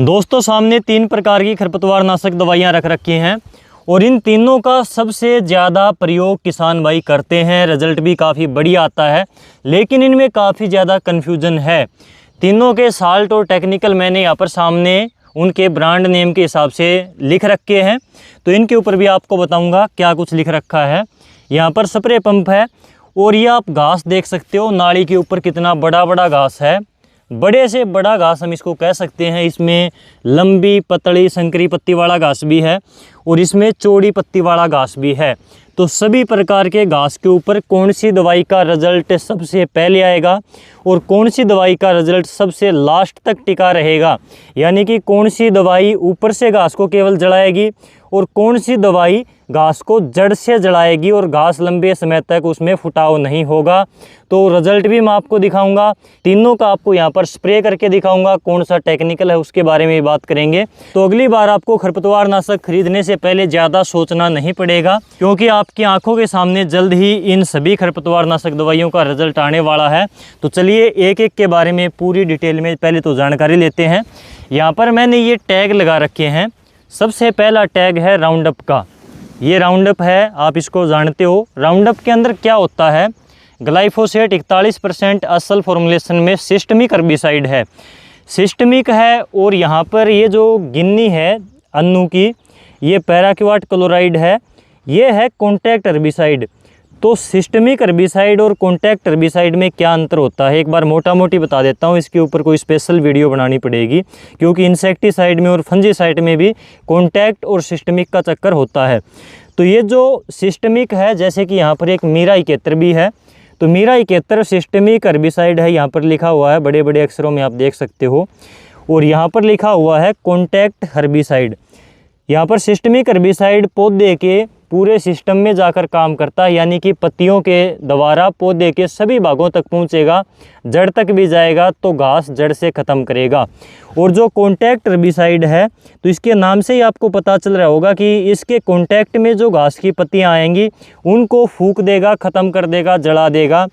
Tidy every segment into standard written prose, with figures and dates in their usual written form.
दोस्तों सामने 3 प्रकार की खरपतवार नाशक दवाइयाँ रख रखी हैं और इन तीनों का सबसे ज़्यादा प्रयोग किसान भाई करते हैं। रिजल्ट भी काफ़ी बढ़िया आता है, लेकिन इनमें काफ़ी ज़्यादा कन्फ्यूज़न है। तीनों के साल्ट और टेक्निकल मैंने यहाँ पर सामने उनके ब्रांड नेम के हिसाब से लिख रखे हैं, तो इनके ऊपर भी आपको बताऊँगा क्या कुछ लिख रखा है। यहाँ पर स्प्रे पंप है और ये आप घास देख सकते हो, नाली के ऊपर कितना बड़ा बड़ा घास है। बड़े से बड़ा घास हम इसको कह सकते हैं। इसमें लंबी पतली संकरी पत्ती वाला घास भी है और इसमें चौड़ी पत्ती वाला घास भी है। तो सभी प्रकार के घास के ऊपर कौन सी दवाई का रिजल्ट सबसे पहले आएगा और कौन सी दवाई का रिजल्ट सबसे लास्ट तक टिका रहेगा, यानी कि कौन सी दवाई ऊपर से घास को केवल जलाएगी और कौन सी दवाई घास को जड़ से जलाएगी और घास लंबे समय तक उसमें फुटाव नहीं होगा। तो रिजल्ट भी मैं आपको दिखाऊंगा, तीनों का आपको यहाँ पर स्प्रे करके दिखाऊंगा। कौन सा टेक्निकल है उसके बारे में बात करेंगे। तो अगली बार आपको खरपतवार नाशक खरीदने से पहले ज़्यादा सोचना नहीं पड़ेगा, क्योंकि आपकी आंखों के सामने जल्द ही इन सभी खरपतवार नाशक दवाइयों का रिजल्ट आने वाला है। तो चलिए एक एक के बारे में पूरी डिटेल में पहले तो जानकारी लेते हैं। यहाँ पर मैंने ये टैग लगा रखे हैं। सबसे पहला टैग है राउंडअप का। ये राउंडअप है, आप इसको जानते हो। राउंडअप के अंदर क्या होता है, ग्लाइफोसेट 41% असल फॉर्मुलेशन में सिस्टमिक हर्बिसाइड है। सिस्टमिक है और यहाँ पर ये जो गिन्नी है अन्नू की, ये पैराक्वाट क्लोराइड है। ये है कॉन्टैक्ट हर्बिसाइड। तो सिस्टमिक हर्बिसाइड और कॉन्टैक्ट हर्बिसाइड में क्या अंतर होता है, एक बार मोटा मोटी बता देता हूँ। इसके ऊपर कोई स्पेशल वीडियो बनानी पड़ेगी, क्योंकि इंसेक्टिसाइड में और फंजीसाइड में भी कॉन्टैक्ट और सिस्टमिक का चक्कर होता है। तो ये जो सिस्टमिक है, जैसे कि यहाँ पर एक मीरा 71 भी है, तो मीरा 71 सिस्टमिक हर्बिसाइड है। यहाँ पर लिखा हुआ है बड़े बड़े अक्षरों में, आप देख सकते हो। और यहाँ पर लिखा हुआ है कॉन्टैक्ट हर्बिसाइड। यहाँ पर सिस्टमिक हर्बिसाइड पौधे के पूरे सिस्टम में जाकर काम करता है, यानी कि पत्तियों के द्वारा पौधे के सभी भागों तक पहुंचेगा, जड़ तक भी जाएगा, तो घास जड़ से ख़त्म करेगा। और जो कॉन्टैक्ट हर्बिसाइड है, तो इसके नाम से ही आपको पता चल रहा होगा कि इसके कॉन्टैक्ट में जो घास की पत्तियां आएंगी उनको फूंक देगा, ख़त्म कर देगा, जला देगा।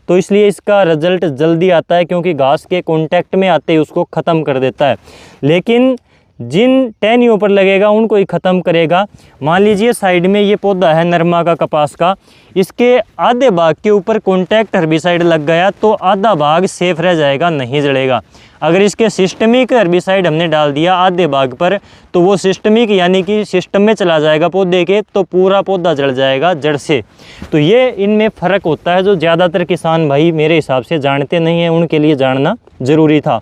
तो इसलिए इसका रिजल्ट जल्दी आता है, क्योंकि घास के कॉन्टैक्ट में आते ही उसको ख़त्म कर देता है। लेकिन जिन टहनियों पर लगेगा उनको ही ख़त्म करेगा। मान लीजिए साइड में ये पौधा है नरमा का, कपास का, इसके आधे भाग के ऊपर कॉन्टैक्ट हर्बिसाइड लग गया तो आधा भाग सेफ रह जाएगा, नहीं जलेगा। अगर इसके सिस्टमिक हर्बिसाइड हमने डाल दिया आधे भाग पर, तो वो सिस्टमिक यानी कि सिस्टम में चला जाएगा पौधे के, तो पूरा पौधा जल जाएगा जड़ से। तो ये इनमें फ़र्क होता है, जो ज़्यादातर किसान भाई मेरे हिसाब से जानते नहीं हैं, उनके लिए जानना ज़रूरी था।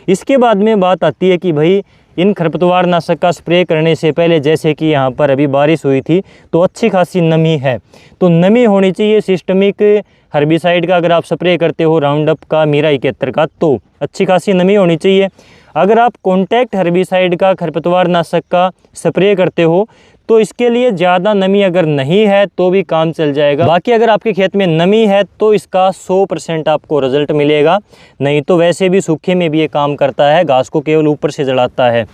इसके बाद में बात आती है कि भाई इन खरपतवार नाशक का स्प्रे करने से पहले, जैसे कि यहाँ पर अभी बारिश हुई थी, तो अच्छी खासी नमी है, तो नमी होनी चाहिए। सिस्टमिक हर्बिसाइड का अगर आप स्प्रे करते हो, राउंडअप का, मीरा 71 का, तो अच्छी खासी नमी होनी चाहिए। अगर आप कॉन्टैक्ट हर्बिसाइड का खरपतवार नाशक का स्प्रे करते हो, तो इसके लिए ज़्यादा नमी अगर नहीं है तो भी काम चल जाएगा। बाकी अगर आपके खेत में नमी है तो इसका 100% आपको रिजल्ट मिलेगा, नहीं तो वैसे भी सूखे में भी ये काम करता है, घास को केवल ऊपर से जलाता है।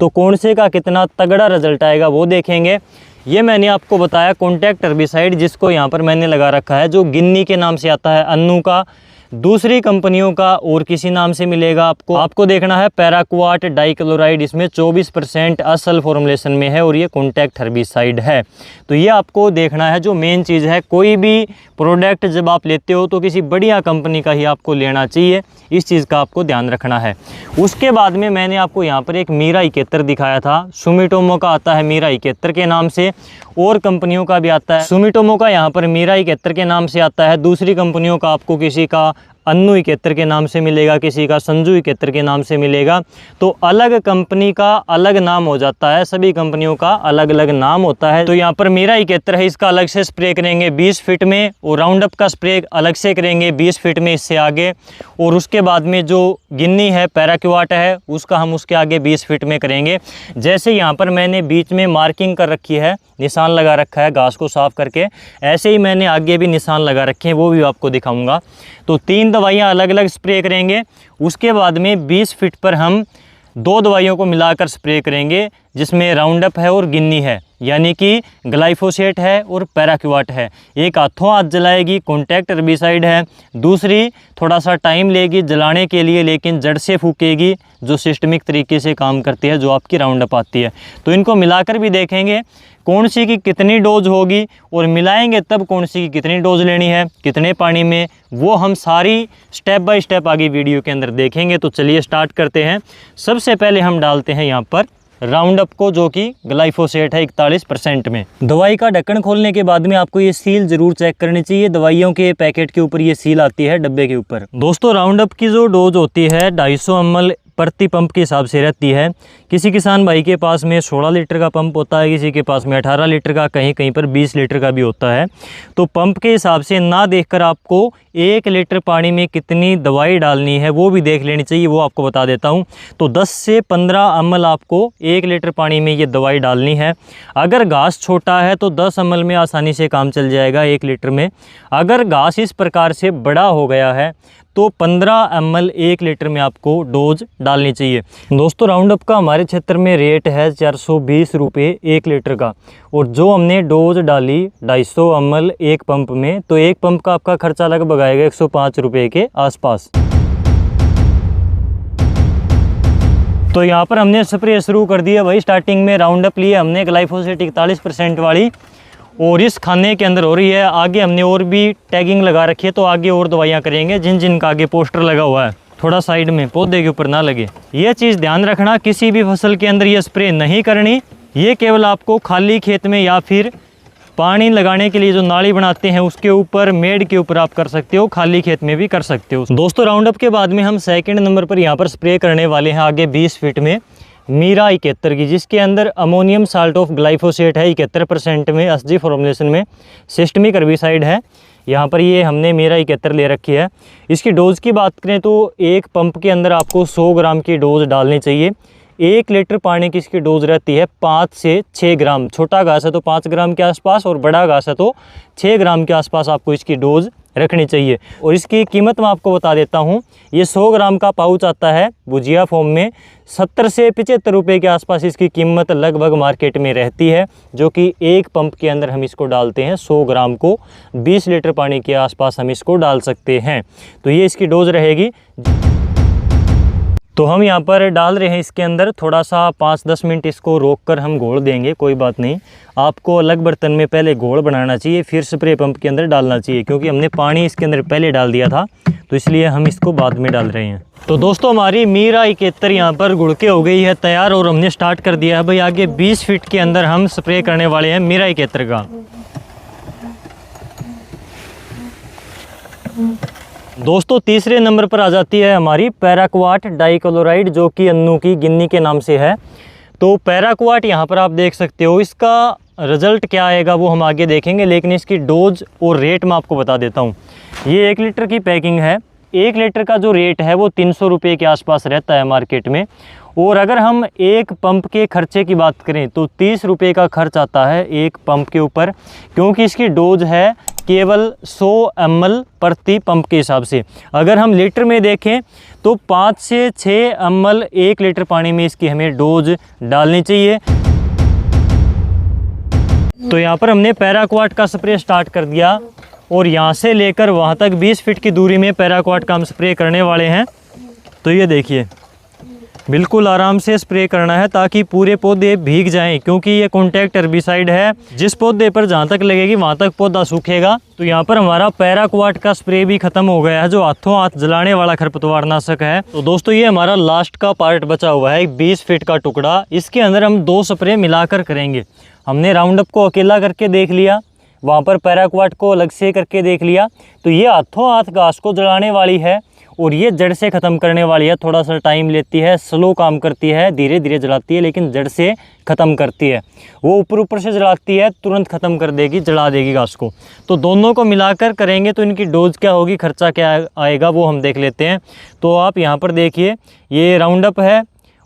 तो कौन से का कितना तगड़ा रिजल्ट आएगा वो देखेंगे। ये मैंने आपको बताया कॉन्टैक्ट हर्बिसाइड, जिसको यहाँ पर मैंने लगा रखा है, जो गिन्नी के नाम से आता है अन्नू का। दूसरी कंपनियों का और किसी नाम से मिलेगा आपको देखना है पैराक्वाट डाइक्लोराइड, इसमें 24% असल फॉर्मुलेशन में है और ये कॉन्टैक्ट हर्बिसाइड है। तो ये आपको देखना है। जो मेन चीज़ है, कोई भी प्रोडक्ट जब आप लेते हो तो किसी बढ़िया कंपनी का ही आपको लेना चाहिए, इस चीज़ का आपको ध्यान रखना है। उसके बाद में मैंने आपको यहाँ पर एक मीरा 71 दिखाया था। सुमिटोमो का आता है मीरा 71 के नाम से, और कंपनियों का भी आता है। सुमिटोमो का यहाँ पर मीरा 71 के नाम से आता है। दूसरी कंपनियों का आपको किसी का अन्नू 71 के नाम से मिलेगा, किसी का संजू 71 के नाम से मिलेगा। तो अलग कंपनी का अलग नाम हो जाता है, सभी कंपनियों का अलग अलग नाम होता है। तो यहाँ पर मीरा 71 है, इसका अलग से स्प्रे करेंगे 20 फीट में, और राउंडअप का स्प्रे अलग से करेंगे 20 फीट में इससे आगे। और उसके बाद में जो गिन्नी है, पैराक्वाट है, उसका हम उसके आगे 20 फीट में करेंगे। जैसे यहाँ पर मैंने बीच में मार्किंग कर रखी है, निशान लगा रखा है घास को साफ करके, ऐसे ही मैंने आगे भी निशान लगा रखे हैं, वो भी आपको दिखाऊंगा। तो 3 दवाइयाँ अलग अलग स्प्रे करेंगे। उसके बाद में 20 फीट पर हम 2 दवाइयों को मिलाकर स्प्रे करेंगे, जिसमें राउंडअप है और गिन्नी है, यानी कि ग्लाइफोसेट है और पैराक्वाट है। एक हाथों हाथ जलाएगी, कॉन्टैक्ट हर्बिसाइड है। दूसरी थोड़ा सा टाइम लेगी जलाने के लिए, लेकिन जड़ से फूकेगी, जो सिस्टमिक तरीके से काम करती है, जो आपकी राउंडअप आती है। तो इनको मिलाकर भी देखेंगे कौन सी की कितनी डोज होगी, और मिलाएंगे तब कौन सी की कितनी डोज लेनी है, कितने पानी में, वो हम सारी स्टेप बाय स्टेप आगे वीडियो के अंदर देखेंगे। तो चलिए स्टार्ट करते हैं। सबसे पहले हम डालते हैं यहाँ पर राउंडअप को, जो कि ग्लाइफोसेट है 41% में। दवाई का ढक्कन खोलने के बाद में आपको ये सील जरूर चेक करनी चाहिए। दवाइयों के पैकेट के ऊपर ये सील आती है, डब्बे के ऊपर। दोस्तों, राउंडअप की जो डोज होती है 250 ml प्रति पंप के हिसाब से रहती है। किसी किसान भाई के पास में 16 लीटर का पंप होता है, किसी के पास में 18 लीटर का, कहीं कहीं पर 20 लीटर का भी होता है। तो पंप के हिसाब से ना देखकर आपको 1 लीटर पानी में कितनी दवाई डालनी है वो भी देख लेनी चाहिए, वो आपको बता देता हूँ। तो 10 से 15 ml आपको 1 लीटर पानी में ये दवाई डालनी है। अगर घास छोटा है तो 10 ml में आसानी से काम चल जाएगा 1 लीटर में। अगर घास इस प्रकार से बड़ा हो गया है तो 15 ml 1 लीटर में आपको डोज डालनी चाहिए। दोस्तों, राउंडअप का हमारे क्षेत्र में रेट है 420 रुपये 1 लीटर का, और जो हमने डोज डाली 250 ml एक पंप में, तो एक पंप का आपका खर्चा लगभग आएगा 105 रुपये के आसपास। तो यहाँ पर हमने स्प्रे शुरू कर दिया भाई। स्टार्टिंग में राउंडअप लिए हमने ग्लाइफोसेट 41% वाली, और इस खाने के अंदर हो रही है। आगे हमने और भी टैगिंग लगा रखी है, तो आगे और दवाइयाँ करेंगे जिन जिन का आगे पोस्टर लगा हुआ है। थोड़ा साइड में, पौधे के ऊपर ना लगे। ये चीज़ ध्यान रखना, किसी भी फसल के अंदर ये स्प्रे नहीं करनी। ये केवल आपको खाली खेत में या फिर पानी लगाने के लिए जो नाली बनाते हैं उसके ऊपर, मेड के ऊपर आप कर सकते हो, खाली खेत में भी कर सकते हो। दोस्तों, राउंडअप के बाद में हम सेकंड नंबर पर यहाँ पर स्प्रे करने वाले हैं आगे 20 फीट में मीरा 71 की, जिसके अंदर अमोनियम साल्ट ऑफ ग्लाइफोसेट है 71% में, एसजी फॉर्मुलेशन में। सिस्टमिक हर्बिसाइड है। यहाँ पर ये हमने मीरा 71 ले रखी है। इसकी डोज़ की बात करें तो एक पंप के अंदर आपको 100 ग्राम की डोज़ डालनी चाहिए। 1 लीटर पानी की इसकी डोज़ रहती है 5 से 6 ग्राम। छोटा घास है तो 5 ग्राम के आसपास, और बड़ा घास है तो 6 ग्राम के आसपास आपको इसकी डोज़ रखनी चाहिए। और इसकी कीमत मैं आपको बता देता हूँ। ये 100 ग्राम का पाउच आता है भुजिया फॉर्म में, 70 से 75 रुपये के आसपास इसकी कीमत लगभग मार्केट में रहती है, जो कि एक पंप के अंदर हम इसको डालते हैं। 100 ग्राम को 20 लीटर पानी के आसपास हम इसको डाल सकते हैं। तो ये इसकी डोज़ रहेगी। तो हम यहाँ पर डाल रहे हैं इसके अंदर थोड़ा सा 5-10 मिनट इसको रोक कर हम घोल देंगे। कोई बात नहीं, आपको अलग बर्तन में पहले घोल बनाना चाहिए, फिर स्प्रे पंप के अंदर डालना चाहिए, क्योंकि हमने पानी इसके अंदर पहले डाल दिया था, तो इसलिए हम इसको बाद में डाल रहे हैं। तो दोस्तों, हमारी मीरा 71 यहाँ पर गुड़ के हो गई है तैयार, और हमने स्टार्ट कर दिया है भाई। आगे 20 फीट के अंदर हम स्प्रे करने वाले हैं मीरा 71 का। दोस्तों, तीसरे नंबर पर आ जाती है हमारी पैराक्वाट डाइक्लोराइड, जो कि अन्नू की गिन्नी के नाम से है। तो पैराक्वाट यहाँ पर आप देख सकते हो। इसका रिज़ल्ट क्या आएगा वो हम आगे देखेंगे, लेकिन इसकी डोज और रेट मैं आपको बता देता हूँ। ये 1 लीटर की पैकिंग है। 1 लीटर का जो रेट है वो 300 रुपये के आसपास रहता है मार्केट में। और अगर हम एक पंप के खर्चे की बात करें तो 30 रुपये का खर्च आता है एक पंप के ऊपर, क्योंकि इसकी डोज है केवल 100 ml प्रति पंप के हिसाब से। अगर हम लीटर में देखें तो 5 से 6 ml 1 लीटर पानी में इसकी हमें डोज डालनी चाहिए। तो यहाँ पर हमने पैराक्वाट का स्प्रे स्टार्ट कर दिया, और यहाँ से लेकर वहाँ तक 20 फीट की दूरी में पैराक्वाट का हम स्प्रे करने वाले हैं। तो ये देखिए, बिल्कुल आराम से स्प्रे करना है ताकि पूरे पौधे भीग जाएं, क्योंकि ये कॉन्टैक्ट हर्बिसाइड है। जिस पौधे पर जहाँ तक लगेगी वहाँ तक पौधा सूखेगा। तो यहाँ पर हमारा पैराक्वाट का स्प्रे भी खत्म हो गया है, जो हाथों हाथ जलाने वाला खरपतवार नाशक है। तो दोस्तों, ये हमारा लास्ट का पार्ट बचा हुआ है, 20 फीट का टुकड़ा। इसके अंदर हम 2 स्प्रे मिलाकर करेंगे। हमने राउंडअप को अकेला करके देख लिया, वहाँ पर पैराक्वाट को अलग से करके देख लिया। तो ये हाथों हाथ घास को जलाने वाली है, और ये जड़ से ख़त्म करने वाली है। थोड़ा सा टाइम लेती है, स्लो काम करती है, धीरे धीरे जलाती है, लेकिन जड़ से ख़त्म करती है। वो ऊपर से जलाती है, तुरंत ख़त्म कर देगी, जला देगी घास को। तो दोनों को मिलाकर करेंगे तो इनकी डोज क्या होगी, खर्चा क्या आएगा, वो हम देख लेते हैं। तो आप यहाँ पर देखिए, ये राउंडअप है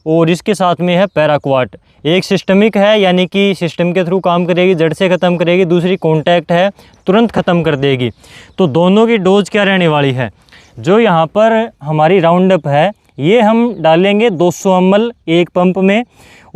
और इसके साथ में है पैराक्वाट। एक सिस्टमिक है, यानी कि सिस्टम के थ्रू काम करेगी, जड़ से ख़त्म करेगी। दूसरी कॉन्टैक्ट है, तुरंत ख़त्म कर देगी। तो दोनों की डोज क्या रहने वाली है। जो यहाँ पर हमारी राउंडअप है ये हम डालेंगे 200 ml एक पंप में,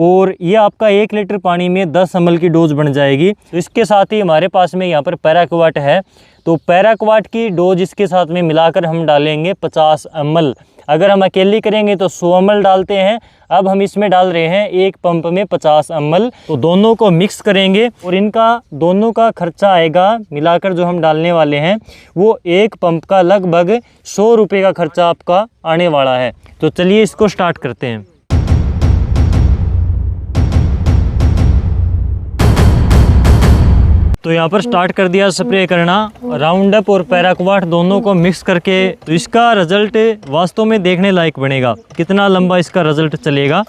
और ये आपका 1 लीटर पानी में 10 ml की डोज बन जाएगी। तो इसके साथ ही हमारे पास में यहाँ पर पैराक्वाट है, तो पैराक्वाट की डोज इसके साथ में मिलाकर हम डालेंगे 50 ml। अगर हम अकेली करेंगे तो 100 ml डालते हैं, अब हम इसमें डाल रहे हैं एक पंप में 50 ml। तो दोनों को मिक्स करेंगे और इनका दोनों का खर्चा आएगा मिलाकर जो हम डालने वाले हैं वो एक पंप का लगभग 100 रुपये का खर्चा आपका आने वाला है। तो चलिए इसको स्टार्ट करते हैं। तो यहाँ पर स्टार्ट कर दिया स्प्रे करना, राउंड अप और पैराक्वाट दोनों को मिक्स करके। तो इसका रिजल्ट वास्तव में देखने लायक बनेगा, कितना लंबा इसका रिजल्ट चलेगा।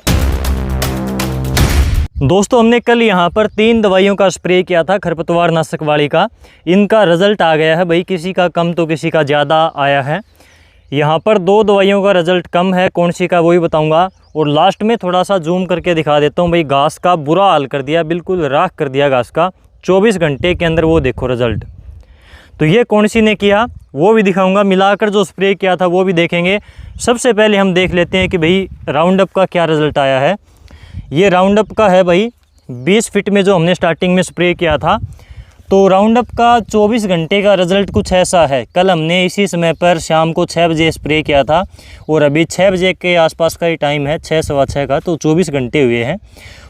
दोस्तों हमने कल यहाँ पर 3 दवाइयों का स्प्रे किया था खरपतवार नाशक वाली का, इनका रिजल्ट आ गया है भाई, किसी का कम तो किसी का ज़्यादा आया है। यहाँ पर 2 दवाइयों का रिजल्ट कम है, कौन सी का वही बताऊँगा। और लास्ट में थोड़ा सा जूम करके दिखा देता हूँ भाई, घास का बुरा हाल कर दिया, बिल्कुल राख कर दिया घास का 24 घंटे के अंदर, वो देखो रिज़ल्ट। तो ये कौन सी ने किया वो भी दिखाऊंगा, मिलाकर जो स्प्रे किया था वो भी देखेंगे। सबसे पहले हम देख लेते हैं कि भाई राउंड अप का क्या रिज़ल्ट आया है। ये राउंड अप का है भाई 20 फीट में जो हमने स्टार्टिंग में स्प्रे किया था। तो राउंड अप का 24 घंटे का रिज़ल्ट कुछ ऐसा है। कल हमने इसी समय पर शाम को 6 बजे स्प्रे किया था और अभी 6 बजे के आसपास का ही टाइम है, 6 सवा 6 का, तो 24 घंटे हुए हैं।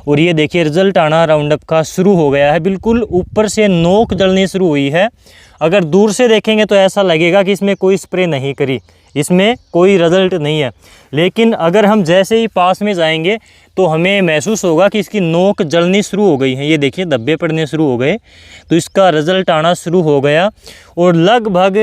और ये देखिए रिज़ल्ट आना राउंड अप का शुरू हो गया है, बिल्कुल ऊपर से नोक जलनी शुरू हुई है। अगर दूर से देखेंगे तो ऐसा लगेगा कि इसमें कोई स्प्रे नहीं करी, इसमें कोई रिज़ल्ट नहीं है। लेकिन अगर हम जैसे ही पास में जाएंगे तो हमें महसूस होगा कि इसकी नोक जलनी शुरू हो गई है। ये देखिए धब्बे पड़ने शुरू हो गए, तो इसका रिज़ल्ट आना शुरू हो गया। और लगभग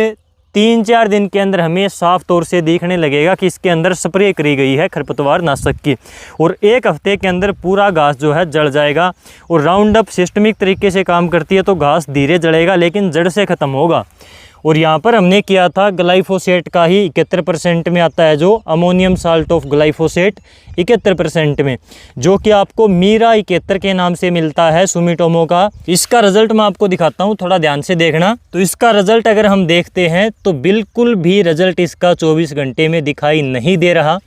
3-4 दिन के अंदर हमें साफ़ तौर से देखने लगेगा कि इसके अंदर स्प्रे करी गई है खरपतवार नाशक की। और 1 हफ्ते के अंदर पूरा घास जो है जड़ जाएगा। और राउंड अप सिस्टमिक तरीके से काम करती है, तो घास धीरे जड़ेगा लेकिन जड़ से ख़त्म होगा। और यहाँ पर हमने किया था ग्लाइफोसेट का ही 71% में आता है, जो अमोनियम साल्ट ऑफ ग्लाइफोसेट 71% में, जो कि आपको मीरा 71 के नाम से मिलता है सुमिटोमो का। इसका रिज़ल्ट मैं आपको दिखाता हूँ, थोड़ा ध्यान से देखना। तो इसका रिज़ल्ट अगर हम देखते हैं तो बिल्कुल भी रिज़ल्ट इसका 24 घंटे में दिखाई नहीं दे रहा।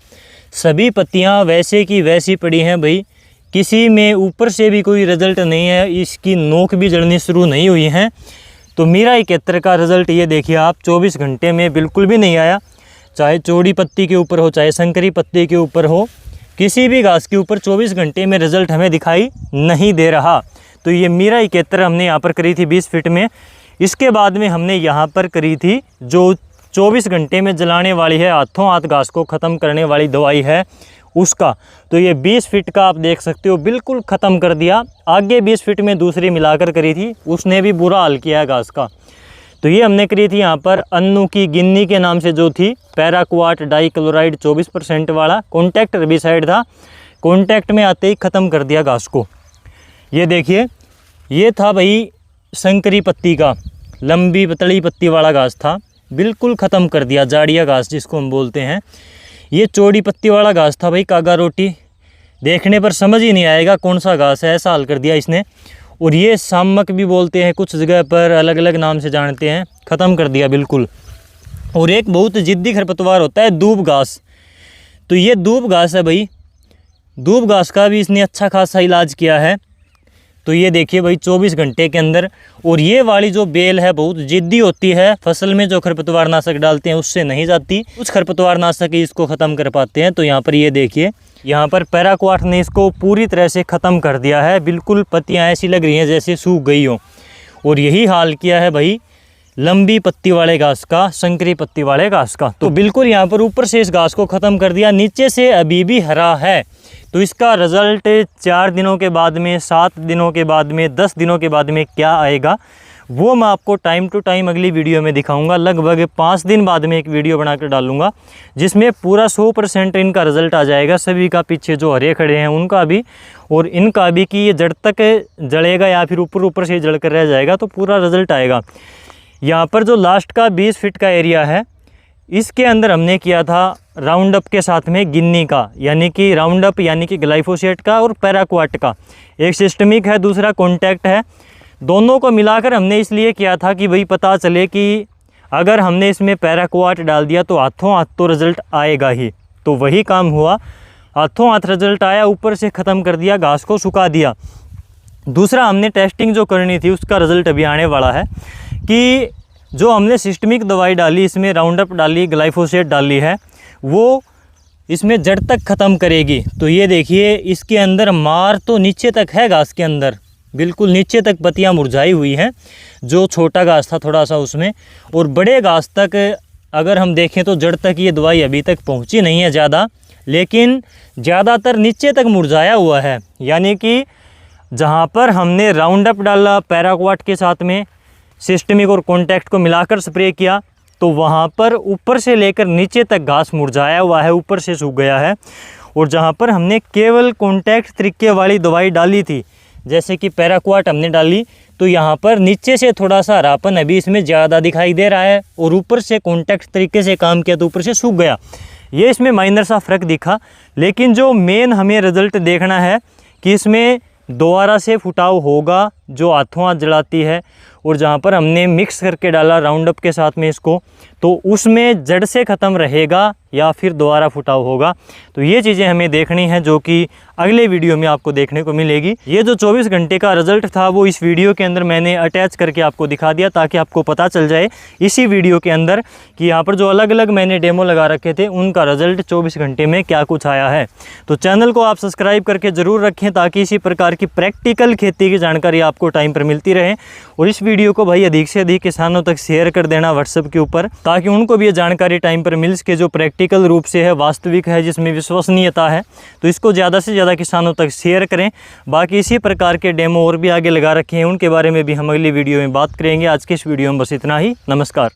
सभी पत्तियाँ वैसे की वैसी पड़ी हैं भाई, किसी में ऊपर से भी कोई रिज़ल्ट नहीं है, इसकी नोक भी जड़नी शुरू नहीं हुई हैं। तो मीरा 71 का रिज़ल्ट ये देखिए आप 24 घंटे में बिल्कुल भी नहीं आया। चाहे चौड़ी पत्ती के ऊपर हो, चाहे संकरी पत्ती के ऊपर हो, किसी भी घास के ऊपर 24 घंटे में रिज़ल्ट हमें दिखाई नहीं दे रहा। तो ये मीरा 71 हमने यहाँ पर करी थी 20 फीट में। इसके बाद में हमने यहाँ पर करी थी जो 24 घंटे में जलाने वाली है, हाथों हाथ घास को ख़त्म करने वाली दवाई है उसका। तो ये 20 फीट का आप देख सकते हो बिल्कुल ख़त्म कर दिया। आगे 20 फीट में दूसरी मिलाकर करी थी, उसने भी बुरा हाल किया है घास का। तो ये हमने करी थी यहाँ पर अन्नू की गिन्नी के नाम से, जो थी पैराक्वाट डाइक्लोराइड 24% वाला। कॉन्टैक्ट हेर्बिसाइड था, कॉन्टैक्ट में आते ही ख़त्म कर दिया घास को। ये देखिए ये था भाई संकरी पत्ती का, लंबी पतली पत्ती वाला घास था, बिल्कुल ख़त्म कर दिया, जाड़िया घास जिसको हम बोलते हैं। ये चौड़ी पत्ती वाला घास था भाई, कागा रोटी, देखने पर समझ ही नहीं आएगा कौन सा घास है, ऐसा हाल कर दिया इसने। और ये सामक भी बोलते हैं, कुछ जगह पर अलग अलग नाम से जानते हैं, ख़त्म कर दिया बिल्कुल। और एक बहुत ज़िद्दी खरपतवार होता है दूब घास, तो ये दूब घास है भाई, दूब घास का भी इसने अच्छा खासा इलाज किया है। तो ये देखिए भाई 24 घंटे के अंदर। और ये वाली जो बेल है बहुत ज़िद्दी होती है, फसल में जो खरपतवार नाशक डालते हैं उससे नहीं जाती, कुछ खरपतवार नाशक ही इसको ख़त्म कर पाते हैं। तो यहाँ पर ये देखिए, यहाँ पर पैराक्वाट ने इसको पूरी तरह से ख़त्म कर दिया है, बिल्कुल पत्तियाँ ऐसी लग रही हैं जैसे सूख गई हो। और यही हाल किया है भाई लंबी पत्ती वाले घास का, संकरी पत्ती वाले घास का। तो बिल्कुल यहाँ पर ऊपर से इस घास को ख़त्म कर दिया, नीचे से अभी भी हरा है। तो इसका रिज़ल्ट 4 दिनों के बाद में, 7 दिनों के बाद में, 10 दिनों के बाद में क्या आएगा वो मैं आपको टाइम टू टाइम अगली वीडियो में दिखाऊंगा। लगभग 5 दिन बाद में एक वीडियो बनाकर डालूंगा जिसमें पूरा 100% इनका रिज़ल्ट आ जाएगा, सभी का, पीछे जो हरे खड़े हैं उनका भी और इनका भी, कि ये जड़ तक जड़ेगा या फिर ऊपर ऊपर से जड़ कर रह जाएगा, तो पूरा रिज़ल्ट आएगा। यहाँ पर जो लास्ट का 20 फीट का एरिया है, इसके अंदर हमने किया था राउंड अप के साथ में गिन्नी का, यानी कि राउंड अप यानी कि ग्लाइफोसेट का और पैराक्वाट का, एक सिस्टमिक है, दूसरा कॉन्टैक्ट है। दोनों को मिलाकर हमने इसलिए किया था कि भाई पता चले कि अगर हमने इसमें पैराक्वाट डाल दिया तो हाथों हाथ तो रिज़ल्ट आएगा ही, तो वही काम हुआ, हाथों हाथ रिजल्ट आया, ऊपर से ख़त्म कर दिया, घास को सुखा दिया। दूसरा हमने टेस्टिंग जो करनी थी उसका रिज़ल्ट अभी आने वाला है कि जो हमने सिस्टमिक दवाई डाली, इसमें राउंडअप डाली, ग्लाइफोसेट डाली है, वो इसमें जड़ तक ख़त्म करेगी। तो ये देखिए इसके अंदर मार तो नीचे तक है, घास के अंदर बिल्कुल नीचे तक पत्तियां मुरझाई हुई हैं, जो छोटा घास था थोड़ा सा उसमें, और बड़े घास तक अगर हम देखें तो जड़ तक ये दवाई अभी तक पहुंची नहीं है ज़्यादा, लेकिन ज़्यादातर नीचे तक मुरझाया हुआ है। यानी कि जहाँ पर हमने राउंडअप डाला पैराक्वाट के साथ में, सिस्टमिक और कॉन्टैक्ट को मिलाकर स्प्रे किया, तो वहाँ पर ऊपर से लेकर नीचे तक घास मुरझाया हुआ है, ऊपर से सूख गया है। और जहाँ पर हमने केवल कॉन्टैक्ट तरीके वाली दवाई डाली थी, जैसे कि पैराक्वाट हमने डाली, तो यहाँ पर नीचे से थोड़ा सा हरापन अभी इसमें ज़्यादा दिखाई दे रहा है, और ऊपर से कॉन्टैक्ट तरीके से काम किया तो ऊपर से सूख गया। ये इसमें माइनर सा फ़र्क दिखा, लेकिन जो मेन हमें रिज़ल्ट देखना है कि इसमें दोबारा से फुटाव होगा जो हाथों हाथ जलाती है, और जहाँ पर हमने मिक्स करके डाला राउंडअप के साथ में इसको, तो उसमें जड़ से ख़त्म रहेगा या फिर दोबारा फुटाव होगा। तो ये चीज़ें हमें देखनी है, जो कि अगले वीडियो में आपको देखने को मिलेगी। ये जो 24 घंटे का रिज़ल्ट था वो इस वीडियो के अंदर मैंने अटैच करके आपको दिखा दिया, ताकि आपको पता चल जाए इसी वीडियो के अंदर कि यहाँ पर जो अलग अलग मैंने डेमो लगा रखे थे उनका रिज़ल्ट 24 घंटे में क्या कुछ आया है। तो चैनल को आप सब्सक्राइब करके ज़रूर रखें, ताकि इसी प्रकार की प्रैक्टिकल खेती की जानकारी आपको टाइम पर मिलती रहे। और इस वीडियो को भाई अधिक से अधिक किसानों तक शेयर कर देना व्हाट्सएप के ऊपर, ताकि उनको भी ये जानकारी टाइम पर मिल सके, जो प्रैक्टिकल रूप से है, वास्तविक है, जिसमें विश्वसनीयता है। तो इसको ज़्यादा से ज़्यादा किसानों तक शेयर करें। बाकी इसी प्रकार के डेमो और भी आगे लगा रखे हैं, उनके बारे में भी हम अगली वीडियो में बात करेंगे। आज के इस वीडियो में बस इतना ही। नमस्कार।